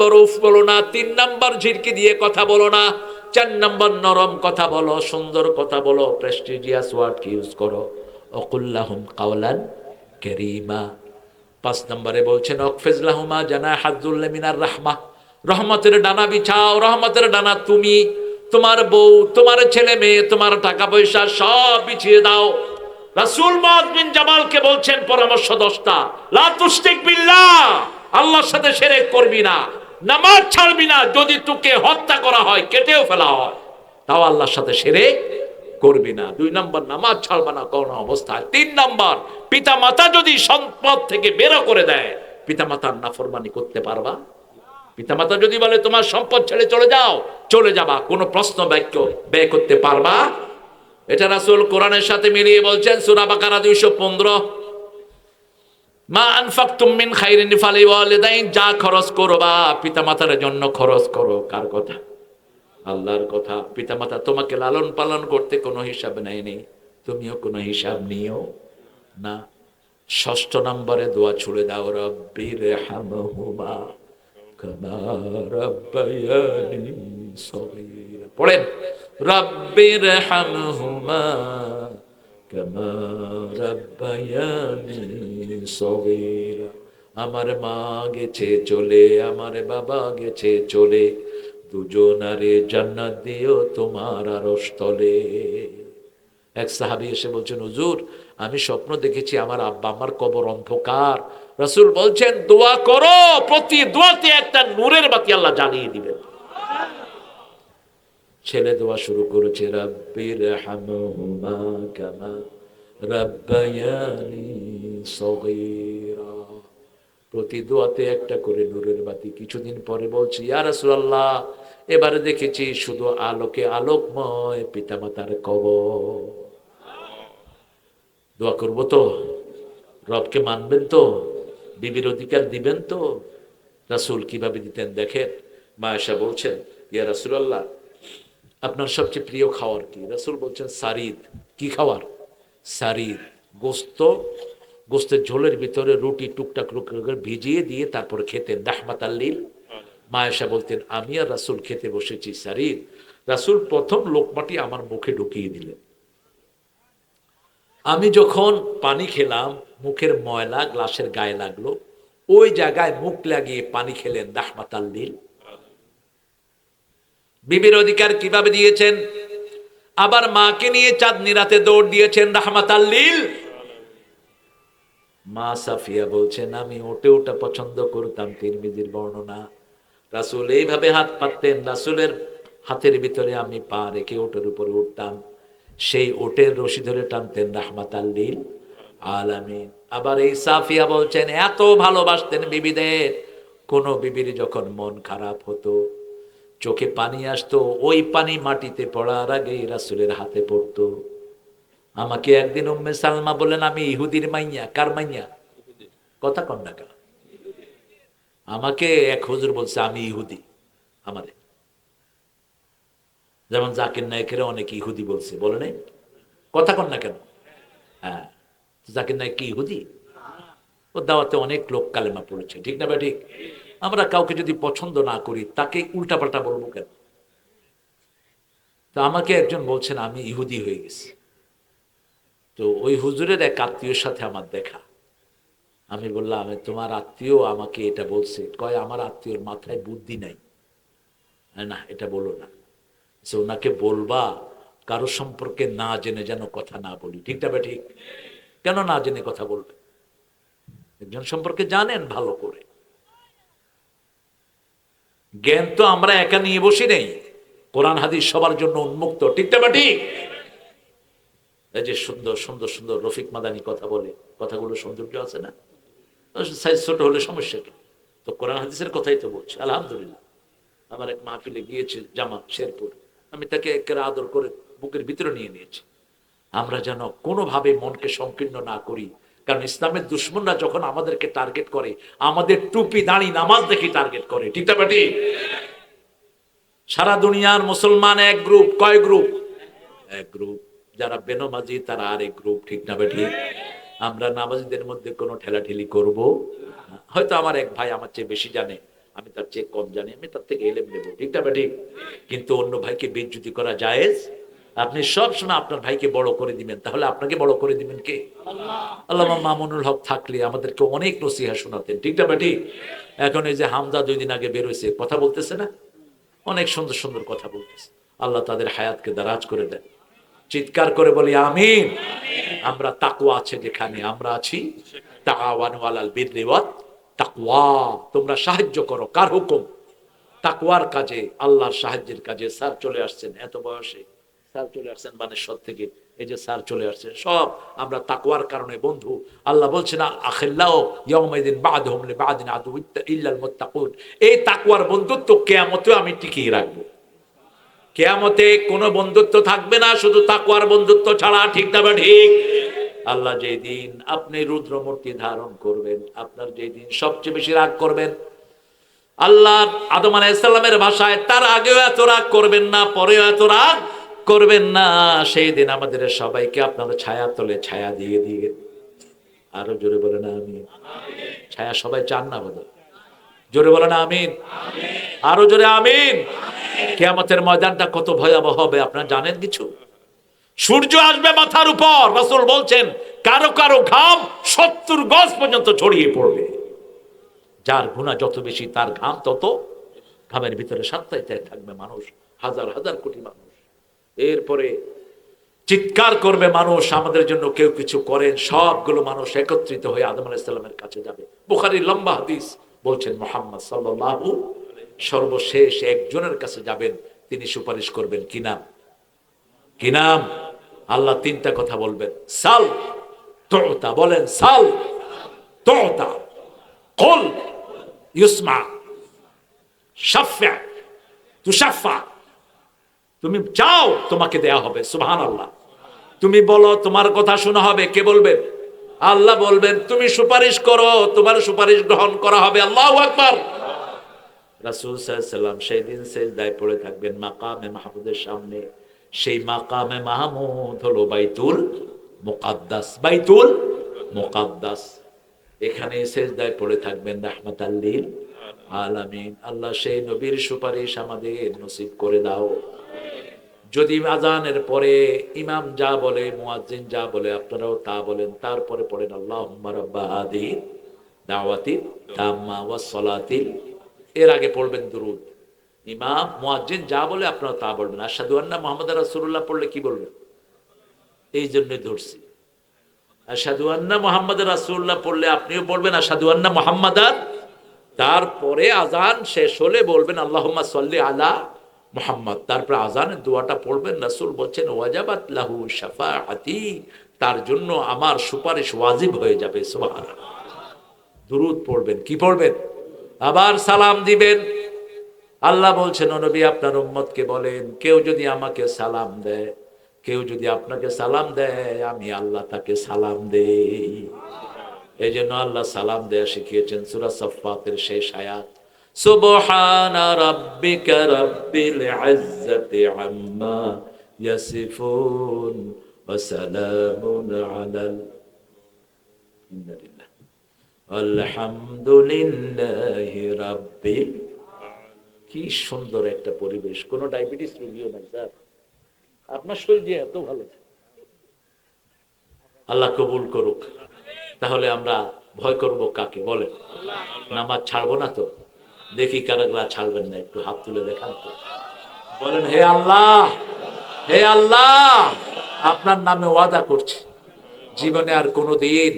Number উফ বলো না, 3 নাম্বার ঝিরকি দিয়ে কথা বলো না, 4 নাম্বার নরম কথা বলো, সুন্দর কথা বলো, প্রেস্টিজিয়াস ওয়ার্ড ইউজ করো। অকুল্লাহুম কাওলান কারীমা। 5 নম্বরে বলছেন অকফিজ লাহুমা জানাহাযুল্লি মিনার রাহমাহ, রহমতের ডানা বিছাও। রহমতের ডানা তুমি, তোমার বউ, তোমার ছেলে মেয়ে, তোমার টাকা পয়সা সব বিছিয়ে দাও। রাসূল মুআয বিন জামালকে বলছেন পরামর্শ 10টা। লা তুশরিক বিল্লাহ, আল্লাহর সাথে শিরক করবি না, নামাজ ছাড়বি না, যদি তোকে হত্যা করা হয়, কেটেও ফেলা হয়, তাও আল্লাহর সাথে শিরক করবি না। 2 নম্বর, নামাজ ছাড়বা না কোন অবস্থায়। 3 নম্বর, পিতা মাতা যদি সম্পদ থেকে বের করে দেয়, পিতা মাতার নাফরমানি করতে পারবা? পিতা মাতা যদি বলে তোমার সম্পদ ছেড়ে চলে যাও, চলে যাবা, কোনো প্রশ্ন বাক্য ব্যয় করতে পারবা? এটা রাসূল কোরআনের সাথে মিলিয়ে বলছেন সূরা বাকারা 215, মা আনফাকতুম মিন খাইরিন ফালিওয়ালিদাইন, যা খরচ করবা পিতা মাতার জন্য খরচ করো। কার কথা? আল্লাহর কথা। পিতা মাতা তোমাকে লালন পালন করতে কোনো হিসাব নেয়নি, তুমিও কোনো হিসাব নিও না। 6 নম্বরে দোয়া ছুড়ে দাও, রব্বির হামহুমা কামা রাব্বায়ানি সগীরা। পড়েন, রব্বির হামহুমা কামা রাব্বায়ানি সগীরা। আমার মা গেছে চলে, আমার বাবা গেছে চলে, দুজনারে জান্নাত দিও তোমার আরশ তলে। এক সাহাবী এসে বলছেন, হুজুর আমি স্বপ্ন দেখেছি আমার আব্বা আমার কবর অন্ধকার। রাসূল বলছেন দোয়া করো, প্রতি দোয়াতে একটা নূরের বাতি আল্লাহ জ্বালিয়ে দিবেন। ছেলে দোয়া শুরু করেছে, রাব্বির হামহুমা কামা রাব্বায়ানি সগীরা। প্রতি দোয়াতে একটা করে নূরের বাতি। কিছুদিন পরে বলছি, ইয়া রাসূলুল্লাহ এবারে দেখেছি শুধু আলোকে আলোকময় পিতামাতার কবর। দোয়া করবো তো? রবকে মানবেন তো? বিবির অধিকার দিবেন তো? রাসূল কিভাবে দিতেন দেখেন। মা আয়েশা বলছেন, ইয়া রাসূলুল্লাহ আপনার সবচেয়ে প্রিয় খাবার কি? রাসূল বলছেন সারিদ। কি খাবার? সারিদ, গোস্ত। গোস্তের ঝোলের ভিতরে রুটি টুকটাক টুকটাক ভিজিয়ে দিয়ে তারপরে খেতেন, রাহমাতাল লিল। মা আয়েশা বলতেন, আমি আর রাসূল খেতে বসেছি সারিদ, রাসূল প্রথম লোকমাটি আমার মুখে ঢুকিয়ে দিলেন। আমি যখন পানি খেলাম, মুখের ময়লা গ্লাসের গায়ে লাগলো, ওই জায়গায় মুখ লাগিয়ে পানি খেলেন, রাহমাতাল লিল। বিবির অধিকার কিভাবে দিয়েছেন? আবার মাকে নিয়ে চাঁদনি রাতে দৌড় দিয়েছেন, রাহমাতাল লিল। মা সাফিয়া বলছেন, আমি ওটে ওটা পছন্দ করতাম, তিরমিজির বর্ণনা। রাসূল এইভাবে হাত পাততেন, রাসূলের হাতের ভিতরে আমি পা রেখে ওটের উপরে উঠতাম, সেই ওটের রশি ধরে টানতেন, রাহমাতাল লিল আলামিন। আবার এই সাফিয়া বলছেন এত ভালোবাসতেন বিবিদের, কোন বিবির যখন মন খারাপ হতো, চোখে পানি আসতো, ওই পানি মাটিতে পড়ার আগেই রাসূলের হাতে পড়তো। আমাকে একদিন উম্মে সালমা বলেন, আমি ইহুদির মাইয়া। কার মাইয়া? কথা কন না কেন? আমাকে এক হুজুর বলছে আমি ইহুদি। আমাদের যেমন জাকির নায়েকের অনেক ইহুদি বলছে, বলে নাই? কথা কন না কেন? হ্যাঁ, জাকির নায়েক কি ইহুদি? ও দাওয়াতে অনেক লোক কালেমা পড়েছে, ঠিক না? বা ঠিক। আমরা কাউকে যদি পছন্দ না করি তাকে উল্টাপাল্টা বলবো কেন? তো আমাকে একজন বলছেন আমি ইহুদি হয়ে গেছি। তো ওই হুজুরের এক আত্মীয়র সাথে আমার দেখা। আমি বললাম, আমি তোমার আত্মীয় আমাকে এটা বলছে। কয় আমার আত্মীয়র মাথায় বুদ্ধি নাই। না এটা বলো না, ওনাকে বলবা কারো সম্পর্কে না জেনে যেন কথা না বলি, ঠিক না? ঠিক। কেন না জেনে কথা বলবে? একজন সম্পর্কে জানেন ভালো করে। জ্ঞান তো আমরা একা নিয়ে বসি নেই, কোরআন হাদিস সবার জন্য উন্মুক্ত, ঠিক না? ঠিক। এই যে সুন্দর সুন্দর সুন্দর রফিক মাদানি কথা বলে, কথাগুলো সৌন্দর্য আছে না? সাইজ ছোট হলে সমস্যা কি? তো কোরআন হাদিসের কথাই তো বলছে। আলহামদুলিল্লাহ, আমার এক মাহফিলে গিয়েছে জামা শেরপুর, আমি তাকে একেবারে আদর করে বুকের ভিতরে নিয়ে নিয়েছি। আমরা যেন কোনোভাবে মনকে সংকীর্ণ না করি, কারণ ইসলামের দুশ্মনরা যখন আমাদেরকে টার্গেট করে, আমাদের টুপি দাঁড়ি নামাজ দেখে টার্গেট করে, ঠিক না? ঠিক। সারা দুনিয়ার মুসলমান এক গ্রুপ। কয় গ্রুপ? এক গ্রুপ। যারা বেনমাজি তারা আরেক গ্রুপ, ঠিক না? ঠিক। আমরা নামাজিদের মধ্যে কোনো ঠেলাঠেলি করব না। হয়তো আমার এক ভাই আমার চেয়ে বেশি জানে, আমি তার চেয়ে কম জানি, আমি তার থেকে এলেম নেবো, ঠিক না ঠিক? কিন্তু অন্য ভাইকে বেইজ্জতি করা জায়েজ? আপনি সব সময় আপনার ভাইকে বড় করে দিবেন, তাহলে আপনাকে বড় করে দিবেন কে? আল্লামা মামুনুল হক থাকলে আমাদেরকে অনেক নসিহা শোনাতেন, ঠিক না ঠিক? এখন এই যে হামজা 2 দিন আগে বেরোইছে, কথা বলতেছে না, অনেক সুন্দর সুন্দর কথা বলতেছে। আল্লাহ তাদের হায়াতকে দারাজ করে দেন। চিৎকার করে বলি আমিন। আমরা তাকওয়া আছে যেখানে আমরা আছি, তাআওয়ানু আলাল বিররি ওয়াত তাকওয়া, তোমরা সাহায্য করো, কার হুকুম? তাকওয়ার কাজে, আল্লাহর সাহায্যের কাজে। স্যার চলে আসছেন এত বয়সে, স্যার চলে আসছেন বানেশ্বর থেকে, এই যে স্যার চলে আসছেন, সব আমরা তাকওয়ার কারণে বন্ধু। আল্লাহ বলছেন আখিল্লাউ ইয়াউমাইদিন বা'দুহুম লিবা'দিন আদু ইল্লাল মুত্তাকুন, এই তাকওয়ার বন্ধুত্ব কিয়ামতেও আমি টিকিয়ে রাখবো। কিয়ামতে কোনো বন্ধুত্ব থাকবে না শুধু তাকওয়ার বন্ধুত্ব ছাড়া, ঠিক না ঠিক? আল্লাহ যেই দিন আপনি রুদ্রমূর্তি ধারণ করবেন, আপনার যেই দিন সবচেয়ে বেশি রাগ করবেন, আল্লাহ আদম আলাইহিস সালামের ভাষায় তার আগেও এত রাগ করবেন না, পরেও এত রাগ করবেন না। সেই দিন আমাদের সবাইকে আপনার ছায়া তলে ছায়া দিয়ে দিয়ে, আরো জোরে বলেন আমিন। ছায়া সবাই চান না বলে, জোরে বলেন আমিন, আরো জোরে আমিন। কিয়ামতের ময়দানটা কত ভয়াবহ হবে আপনারা জানেন কিছু? সূর্য আসবে মাথার উপর, রাসূল বলছেন কারো কারো ঘাম 70 গজ পর্যন্ত ছড়িয়ে পড়বে। যার গুনাহ যত বেশি তার ঘাম তত, ঘামের ভিতরে সাতটাইতে থাকবে মানুষ, হাজার হাজার কোটি মানুষ। এরপরে চিৎকার করবে মানুষ, আমাদের জন্য কেউ কিছু করেন। সবগুলো মানুষ একত্রিত হয়ে আদম আলাইহিস সালামের কাছে যাবে। বুখারীর লম্বা হাদিস বলছেন মুহাম্মদ সাল্লাল্লাহু, সর্বশেষ একজনের কাছে যাবেন, তিনি সুপারিশ করবেন। কি নাম? কি নাম? আল্লাহ 3টা কথা বলবেন, সাল তুতা, বলেন সাল তুতা, কুল ইউসমা, শাফা তুশাফা, তুমি চাও তোমাকে দেয়া হবে, সুবহানাল্লাহ। তুমি বলো তোমার কথা শোনা হবে, কে বলবেন? আল্লাহ বলবেন তুমি সুপারিশ করো, তোমার সুপারিশ গ্রহণ করা হবে। আল্লাহু আকবার। রাসূল সাল্লাল্লাহু আলাইহি ওয়াসাল্লাম সেই দিন সিজদায় পড়ে থাকবেন মাকামে মাহমুদের সামনে। সেই মাকামে মাহমুদ হলো বাইতুল মুকাদ্দাস, বাইতুল মুকাদ্দাস। এখানে সিজদায় পড়ে থাকবেন রাহমাতাল লিল আলামিন। আল্লাহ সেই নবীর সুপারিশ আমাদের নসিব করে দাও। যদি আজানের পরে ইমাম যা বলে, মুয়াজ্জিন যা বলে, আপনারাও তা বলেন, তারপরে পড়েন আল্লাহুম্মা রাব্বা হাদিহি দাওয়াতি তাম্মা ওয়াস সালাতিল, এর আগে পড়বেন দুরূদ। ইমাম মুয়াজ্জিন যা বলে আপনারা তা বলবেন। আশহাদু আন্না মুহাম্মাদার রাসূলুল্লাহ পড়লে কি বলবেন? এই জন্য ধরছি, আশহাদু আন্না মুহাম্মাদার রাসূলুল্লাহ পড়লে আপনিও বলবেন আশহাদু আন্না মুহাম্মাদান। তারপরে আজান শেষ হলে বলবেন আল্লাহুম্মা সাল্লি আলা মুহাম্মদ। তারপরে আজানের দোয়াটা পড়বেন। রাসূল বলছেন ওয়াজাবাত লাহু শাফাআতি, তার জন্য আমার সুপারিশ ওয়াজিব হয়ে যাবে। সুবহানাল্লাহ। দুরূদ পড়বেন, কি পড়বেন? আবার সালাম দিবেন। আল্লাহ বলছেন ও নবী আপনার উম্মতকে বলেন, কেউ যদি আমাকে সালাম দেয়, কেউ যদি আপনাকে সালাম দেয়, আমি আল্লাহ তাকে সালাম দেই। এই জন্য আল্লাহ সালাম দেয়া শিখিয়েছেন সূরা সাফফাতের শেষ আয়াত, সুবহানা রাব্বিকা রাব্বিল ইজ্জাতি আম্মা ইয়াসিফুন ওয়া সালামুন আলাল আলহামদুলিল্লাহি রাব্বিল। কি সুন্দর একটা পরিবেশ, কোন ডায়াবেটিস রোগীও নাই স্যার, আপনার শরীর যে এত ভালো। আল্লাহ কবুল করুক। তাহলে আমরা ভয় করব কাকে বলেন? নামাজ ছাড়বো না তো? দেখি কারা ছাড়বেন না, একটু হাত তুলে দেখান তো। বলেন হে আল্লাহ, হে আল্লাহ, আপনার নামে ওয়াদা করছি জীবনে আর কোনোদিন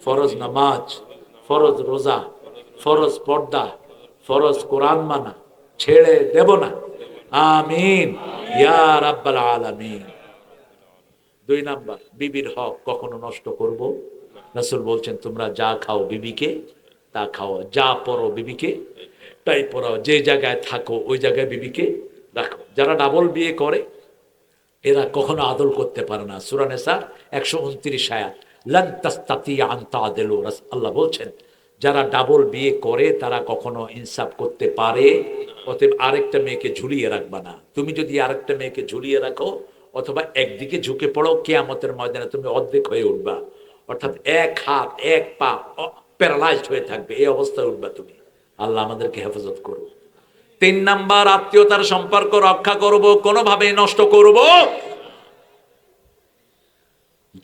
ফরজ নামাজ, ফরজ রোজা, ফরজ পর্দা, ফরজ কোরআন মানা ছেড়ে দেব না। আমিন ইয়া রাব্বাল আলামিন। 2 নাম্বার, বিবির হক কখনো নষ্ট করব। রাসূল বলছেন তোমরা যা খাও বিবিকে তা খাও, যা পরো বিবিকে তাই পরাও, যে জায়গায় থাকো ওই জায়গায় বিবিকে রাখো। যারা ডাবল বিয়ে করে এরা কখনো আদল করতে পারে না। সূরা নিসা 129 আয়াত, লান তাস্তাতিয়া আন তাদিলু। আল্লাহ বলছেন যারা ডাবল বিয়ে করে তারা কখনো ইনসাফ করতে পারে। অতএব আরেকটা মেয়েকে ঝুলিয়ে রাখবা না। তুমি যদি আরেকটা মেয়েকে ঝুলিয়ে রাখো অথবা একদিকে ঝুঁকে পড়ো, কিয়ামতের ময়দানে তুমি অর্ধেক হয়ে উঠবা, অর্থাৎ এক হাত এক পা প্যারালাইজড হয়ে থাকবে, এই অবস্থায় উঠবা তুমি। আল্লাহ আমাদেরকে হেফাজত করুন। 3 নাম্বার, আত্মীয়তার সম্পর্ক রক্ষা করব, কোনোভাবে নষ্ট করব।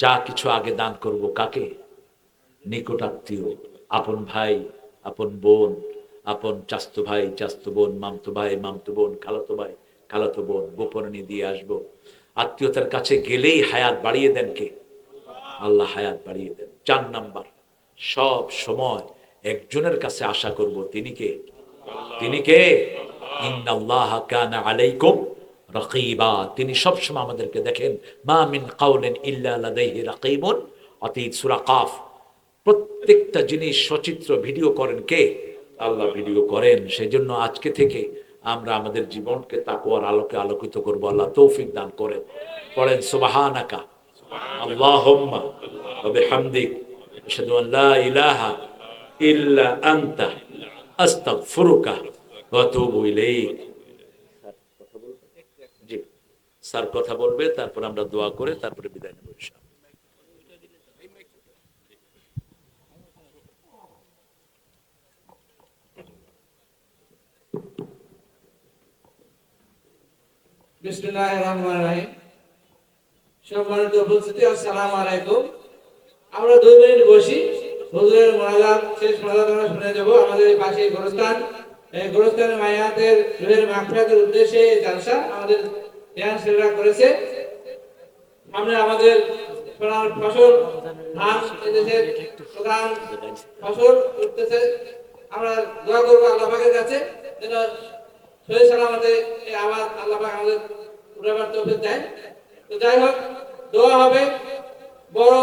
যা কিছু আগে দান করব কাকে? নিকট আত্মীয়, আপন ভাই, আপন বোন, আপন চাস্তো ভাই, চাস্তো বোন, মামতো ভাই, মামতো বোন, খালাতো ভাই, খালাতো বোন, গোপনে দিয়ে আসবো। আত্মীয়তার কাছে গেলেই হায়াত বাড়িয়ে দেন কে? আল্লাহ হায়াত বাড়িয়ে দেন। 4 নাম্বার, সব সময় একজনের কাছে আশা করব, তিনি কে? তিনি কে? ইন্নাল্লাহা কানা আলাইকুম রাকিবা, তিনি সবসময় আমাদেরকে দেখেন। মা মিন কাউলিন ইল্লা লাদাইহি রাকিবুন আতীত, সূরা কাফ। প্রত্যেকটা জিনিস সচিত্র ভিডিও করেন কে? আল্লাহ ভিডিও করেন। সেজন্য আজকে থেকে আমরা আমাদের জীবনকে তাকওয়ার আলোকে আলোকিত করব। আল্লাহ তৌফিক দান করেন। পড়েন সুবহানাকা আল্লাহুম্মা ওয়া বিহামদিক আশহাদু আন লা ইলাহা ইল্লা আনতা আস্তাগফিরুকা ওয়া আতুবু ইলাইক। জি, স্যার কথা বলবে, তারপর আমরা দোয়া করে তারপরে বিদায় নেব ইনশাআল্লাহ। বিসমিল্লাহির রহমানির রহিম। সম্মানিত উপস্থিতি, আসসালামু আলাইকুম। আমরা 2 মিনিট বসি, হুজুরের মোনাজাত শেষ মোনাজাত আমরা শুনে দেব। আমাদের এই পাশে গোরস্থান, এই গোরস্থানের মায়াতের রুহের মাগফিরাতের উদ্দেশ্যে এই জালসা আমাদের ধ্যান সেরা করেছে। আমরা আমাদের সোনার ফসল ধান, এদেশের প্রধান ফসল উঠতেছে। আমরা দোয়া করবো আল্লাহ পাকের কাছে যেন সহি সালামতে এই আবাদ আল্লাহ পাক আমাদের উঠাবার তৌফিক দেয়। তো যাই হোক, দোয়া হবে বড়